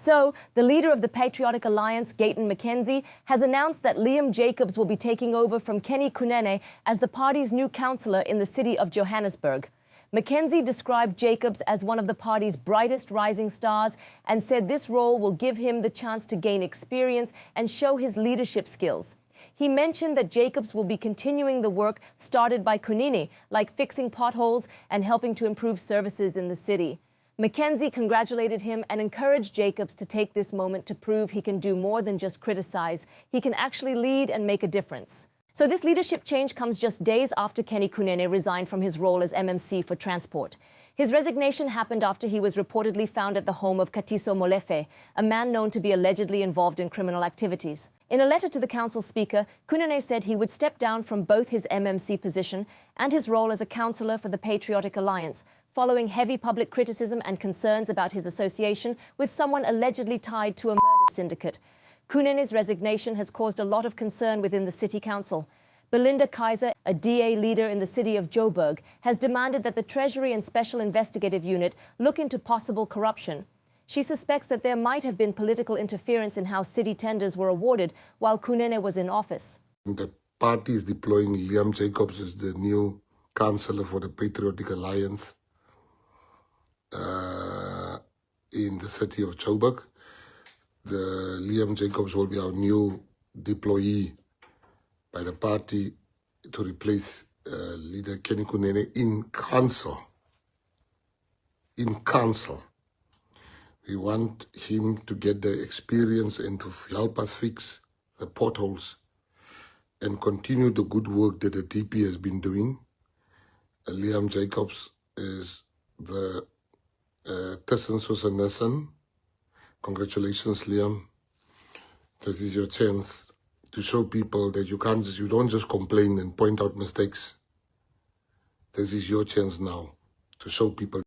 So, the leader of the Patriotic Alliance, Gayton McKenzie, has announced that Liam Jacobs will be taking over from Kenny Kunene as the party's new councillor in the city of Johannesburg. McKenzie described Jacobs as one of the party's brightest rising stars and said this role will give him the chance to gain experience and show his leadership skills. He mentioned that Jacobs will be continuing the work started by Kunene, like fixing potholes and helping to improve services in the city. McKenzie congratulated him and encouraged Jacobs to take this moment to prove he can do more than just criticize. He can actually lead and make a difference. So this leadership change comes just days after Kenny Kunene resigned from his role as MMC for transport. His resignation happened after he was reportedly found at the home of Katiso Molefe, a man known to be allegedly involved in criminal activities. In a letter to the council speaker, Kunene said he would step down from both his MMC position and his role as a councillor for the Patriotic Alliance, following heavy public criticism and concerns about his association with someone allegedly tied to a murder syndicate. Kunene's resignation has caused a lot of concern within the city council. Belinda Kaiser, a DA leader in the city of Joburg, has demanded that the Treasury and Special Investigative Unit look into possible corruption. She suspects that there might have been political interference in how city tenders were awarded while Kunene was in office. The party is deploying Liam Jacobs as the new councillor for the Patriotic Alliance in the city of Joburg. Liam Jacobs will be our new deployee by the party to replace leader Kenny Kunene in council. We want him to get the experience and to help us fix the potholes and continue the good work that the DP has been doing. Liam Jacobs is the Tussen Susan. Congratulations, Liam. This is your chance to show people that you don't just complain and point out mistakes. This is your chance now to show people